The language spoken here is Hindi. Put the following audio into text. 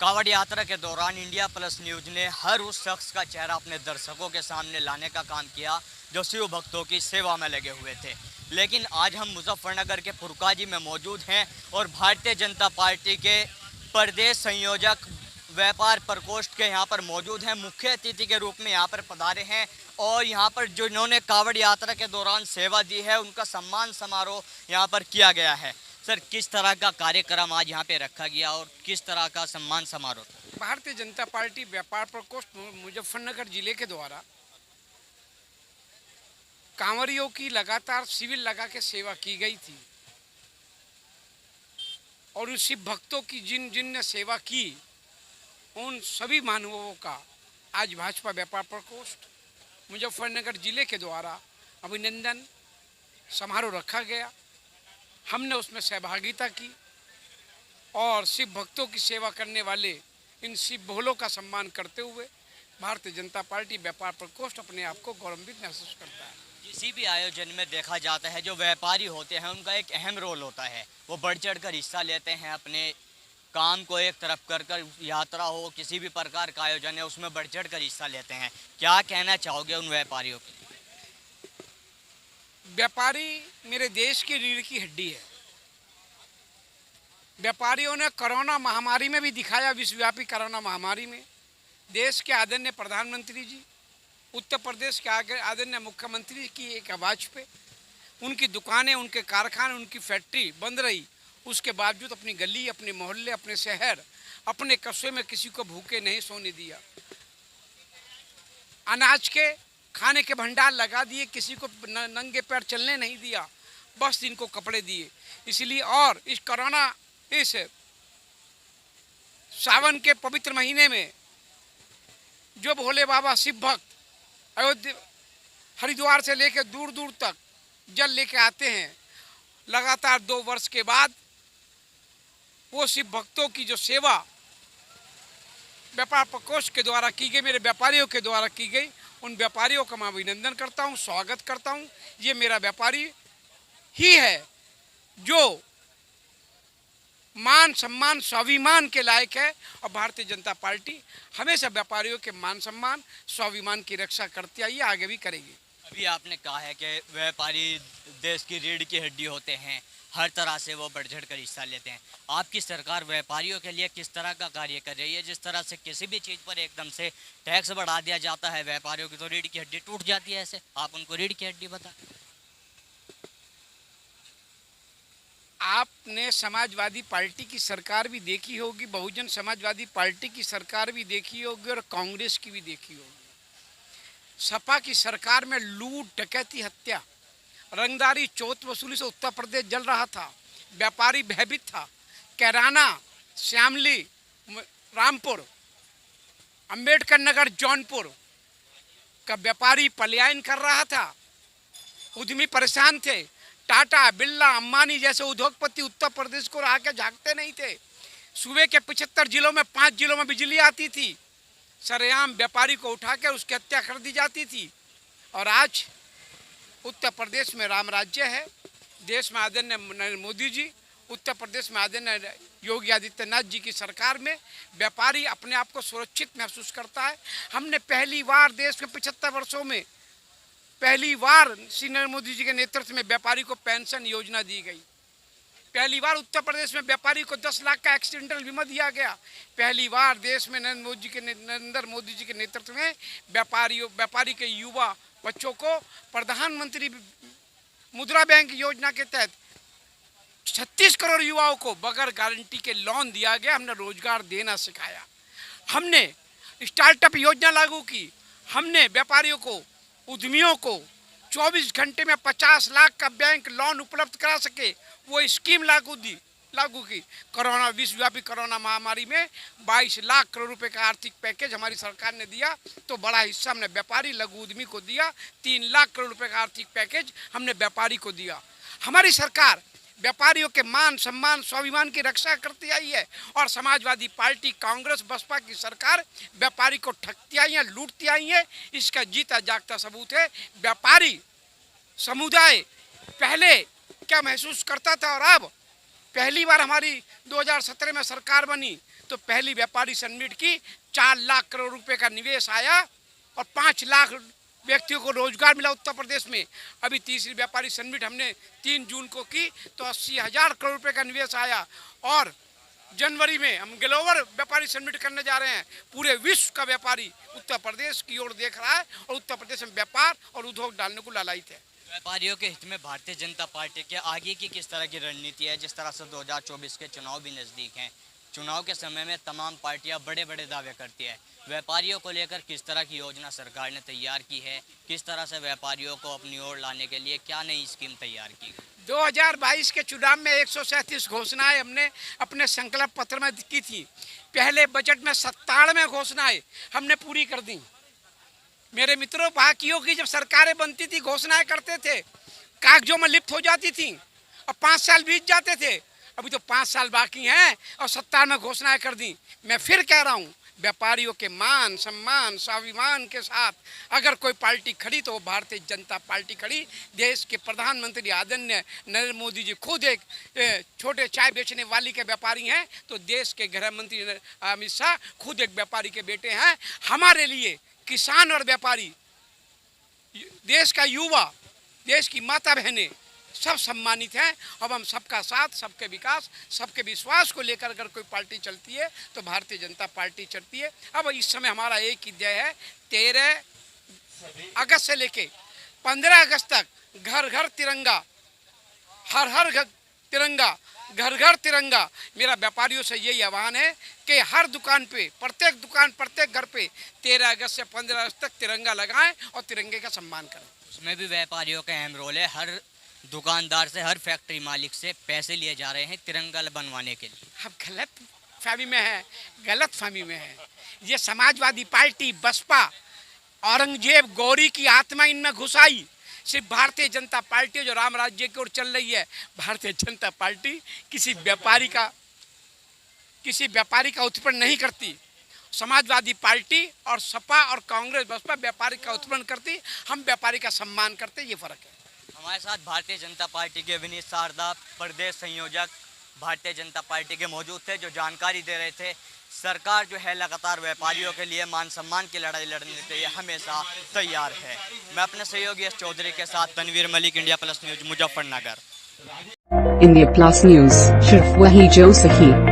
कांवड़ यात्रा के दौरान इंडिया प्लस न्यूज ने हर उस शख्स का चेहरा अपने दर्शकों के सामने लाने का काम किया जो शिव भक्तों की सेवा में लगे हुए थे। लेकिन आज हम मुजफ्फरनगर के फुरकाजी में मौजूद हैं और भारतीय जनता पार्टी के प्रदेश संयोजक व्यापार प्रकोष्ठ के यहाँ पर मौजूद हैं। मुख्य अतिथि के रूप में यहाँ पर पधारे हैं और यहाँ पर जो इन्होंने कांवड़ यात्रा के दौरान सेवा दी है उनका सम्मान समारोह यहाँ पर किया गया है। सर, किस तरह का कार्यक्रम आज यहाँ पे रखा गया और किस तरह का सम्मान समारोह? भारतीय जनता पार्टी व्यापार प्रकोष्ठ मुजफ्फरनगर जिले के द्वारा कांवरियों की लगातार शिविर लगा के सेवा की गई थी और उस शिव भक्तों की जिन ने सेवा की उन सभी मानवों का आज भाजपा व्यापार प्रकोष्ठ मुजफ्फरनगर जिले के द्वारा अभिनंदन समारोह रखा गया। हमने उसमें सहभागिता की और शिव भक्तों की सेवा करने वाले इन शिव भोलों का सम्मान करते हुए भारतीय जनता पार्टी व्यापार प्रकोष्ठ अपने आप को गौरवान्वित महसूस करता है। किसी भी आयोजन में देखा जाता है जो व्यापारी होते हैं उनका एक अहम रोल होता है, वो बढ़ चढ़ कर हिस्सा लेते हैं, अपने काम को एक तरफ कर कर यात्रा हो किसी भी प्रकार का आयोजन है उसमें बढ़ चढ़ कर हिस्सा लेते हैं। क्या कहना चाहोगे उन व्यापारियों के? व्यापारी मेरे देश की रीढ़ की हड्डी है। व्यापारियों ने कोरोना महामारी में भी दिखाया, विश्वव्यापी कोरोना महामारी में देश के आदरणीय प्रधानमंत्री जी, उत्तर प्रदेश के आदरणीय मुख्यमंत्री की एक आवाज़ पे उनकी दुकानें, उनके कारखाने, उनकी फैक्ट्री बंद रही, उसके बावजूद अपनी गली, अपने मोहल्ले, अपने शहर, अपने कस्बे में किसी को भूखे नहीं सोने दिया। अनाज के खाने के भंडार लगा दिए, किसी को नंगे पैर चलने नहीं दिया, बस इनको कपड़े दिए। इसलिए और इस कोरोना इस सावन के पवित्र महीने में जो भोले बाबा शिव भक्त अयोध्या हरिद्वार से लेकर दूर दूर तक जल लेके आते हैं, लगातार 2 वर्ष के बाद वो शिव भक्तों की जो सेवा व्यापार प्रकोष्ठ के द्वारा की गई, मेरे व्यापारियों के द्वारा की गई, उन व्यापारियों का मैं अभिनंदन करता हूं, स्वागत करता हूं। ये मेरा व्यापारी ही है जो मान सम्मान स्वाभिमान के लायक है और भारतीय जनता पार्टी हमेशा व्यापारियों के मान सम्मान स्वाभिमान की रक्षा करती आई है, आगे भी करेगी। अभी आपने कहा है कि व्यापारी देश की रीढ़ की हड्डी होते हैं, हर तरह से वो बढ़ चढ़ कर हिस्सा लेते हैं। आपकी सरकार व्यापारियों के लिए किस तरह का कार्य कर रही है? जिस तरह से किसी भी चीज़ पर एकदम से टैक्स बढ़ा दिया जाता है, व्यापारियों की तो रीढ़ की हड्डी टूट जाती है। ऐसे आप उनको रीढ़ की हड्डी बता। आपने समाजवादी पार्टी की सरकार भी देखी होगी, बहुजन समाजवादी पार्टी की सरकार भी देखी होगी और कांग्रेस की भी देखी होगी। सपा की सरकार में लूट, डकैती, हत्या, रंगदारी, चौथ वसूली से उत्तर प्रदेश जल रहा था, व्यापारी भयभीत था। कैराना, श्यामली, रामपुर, अंबेडकर नगर, जौनपुर का व्यापारी पलायन कर रहा था, उद्यमी परेशान थे। टाटा, बिरला, अंबानी जैसे उद्योगपति उत्तर प्रदेश को आके झांकते नहीं थे। सूबे के 75 जिलों में 5 जिलों में बिजली आती थी, सरेआम व्यापारी को उठाकर उसकी हत्या कर दी जाती थी। और आज उत्तर प्रदेश में राम राज्य है, देश में आदरणीय नरेंद्र मोदी जी, उत्तर प्रदेश में आदरणीय योगी आदित्यनाथ जी की सरकार में व्यापारी अपने आप को सुरक्षित महसूस करता है। हमने पहली बार देश में 75 वर्षों में पहली बार श्री नरेंद्र मोदी जी के नेतृत्व में व्यापारी को पेंशन योजना दी गई। पहली बार उत्तर प्रदेश में व्यापारी को 10 लाख का एक्सीडेंटल बीमा दिया गया। पहली बार देश में नरेंद्र मोदी जी के नेतृत्व में व्यापारी के युवा बच्चों को प्रधानमंत्री मुद्रा बैंक योजना के तहत 36 करोड़ युवाओं को बगैर गारंटी के लोन दिया गया। हमने रोजगार देना सिखाया, हमने स्टार्टअप योजना लागू की, हमने व्यापारियों को, उद्यमियों को 24 घंटे में 50 लाख का बैंक लोन उपलब्ध करा सके वो स्कीम लागू की। कोरोना विश्वव्यापी कोरोना महामारी में 22 लाख करोड़ रुपए का आर्थिक पैकेज हमारी सरकार ने दिया, तो बड़ा हिस्सा हमने व्यापारी लघु उद्यमी को दिया। 3 लाख करोड़ रुपए का आर्थिक पैकेज हमने व्यापारी को दिया। हमारी सरकार व्यापारियों के मान सम्मान स्वाभिमान की रक्षा करती आई है और समाजवादी पार्टी, कांग्रेस, बसपा की सरकार व्यापारी को ठगती आई है, लूटती आई है। इसका जीता जागता सबूत है। व्यापारी समुदाय पहले क्या महसूस करता था और अब पहली बार हमारी 2017 में सरकार बनी तो पहली व्यापारी समिट की 4 लाख करोड़ रुपए का निवेश आया और 5 लाख व्यक्तियों को रोजगार मिला उत्तर प्रदेश में। अभी तीसरी व्यापारी समिट हमने 3 जून को की तो 80,000 करोड़ रुपए का निवेश आया और जनवरी में हम ग्लोबल व्यापारी समिट करने जा रहे हैं। पूरे विश्व का व्यापारी उत्तर प्रदेश की ओर देख रहा है और उत्तर प्रदेश में व्यापार और उद्योग डालने को लालायित है। व्यापारियों के हित में भारतीय जनता पार्टी के आगे की किस तरह की रणनीति है? जिस तरह से 2024 के चुनाव भी नज़दीक हैं, चुनाव के समय में तमाम पार्टियां बड़े बड़े दावे करती है। व्यापारियों को लेकर किस तरह की योजना सरकार ने तैयार की है? किस तरह से व्यापारियों को अपनी ओर लाने के लिए क्या नई स्कीम तैयार की? 2022 के चुनाव में 137 घोषणाएं हमने अपने संकल्प पत्र में की थी। पहले बजट में 97 घोषणाएं हमने पूरी कर दी। मेरे मित्रों, बाकियों की जब सरकारें बनती थी घोषणाएं करते थे, कागजों में लिप्त हो जाती थी और 5 साल बीत जाते थे। अभी तो 5 साल बाकी हैं और 97 घोषणाएं कर दी। मैं फिर कह रहा हूँ, व्यापारियों के मान सम्मान स्वाभिमान के साथ अगर कोई पार्टी खड़ी तो वो भारतीय जनता पार्टी खड़ी। देश के प्रधानमंत्री आदरणीय नरेंद्र मोदी जी खुद एक छोटे चाय बेचने वाली के व्यापारी हैं, तो देश के गृह मंत्री अमित शाह खुद एक व्यापारी के बेटे हैं। हमारे लिए किसान और व्यापारी, देश का युवा, देश की माता बहनें सब सम्मानित हैं। अब हम सबका साथ, सबके विकास, सबके विश्वास को लेकर अगर कोई पार्टी चलती है तो भारतीय जनता पार्टी चलती है। अब इस समय हमारा एक ही ध्येय है, 13 अगस्त से लेके 15 अगस्त तक घर घर तिरंगा, हर हर घर तिरंगा, घर घर तिरंगा। मेरा व्यापारियों से यही आह्वान है कि हर दुकान पे, प्रत्येक दुकान, प्रत्येक घर पे 13 अगस्त से 15 अगस्त तक तिरंगा लगाएं और तिरंगे का सम्मान करें। उसमें भी व्यापारियों का अहम रोल है। हर दुकानदार से, हर फैक्ट्री मालिक से पैसे लिए जा रहे हैं तिरंगा बनवाने के लिए। हम गलत फहमी में है, गलत फहमी में है। ये समाजवादी पार्टी, बसपा, औरंगजेब गौरी की आत्मा इनमें घुसाई। सिर्फ भारतीय जनता पार्टी जो राम राज्य की ओर चल रही है, भारतीय जनता पार्टी किसी व्यापारी का उत्पन्न नहीं करती। समाजवादी पार्टी और सपा और कांग्रेस बसपा व्यापारी का उत्पन्न करती, हम व्यापारी का सम्मान करते, ये फर्क है। हमारे साथ भारतीय जनता पार्टी के विनीत शारदा, प्रदेश संयोजक भारतीय जनता पार्टी के मौजूद थे, जो जानकारी दे रहे थे। सरकार जो है लगातार व्यापारियों के लिए मान सम्मान की लड़ाई लड़ने के लिए हमेशा तैयार है। मैं अपने सहयोगी एस चौधरी के साथ Tanveer Malik, India plus news, Muzaffarnagar. India plus news, सिर्फ वही जो सही।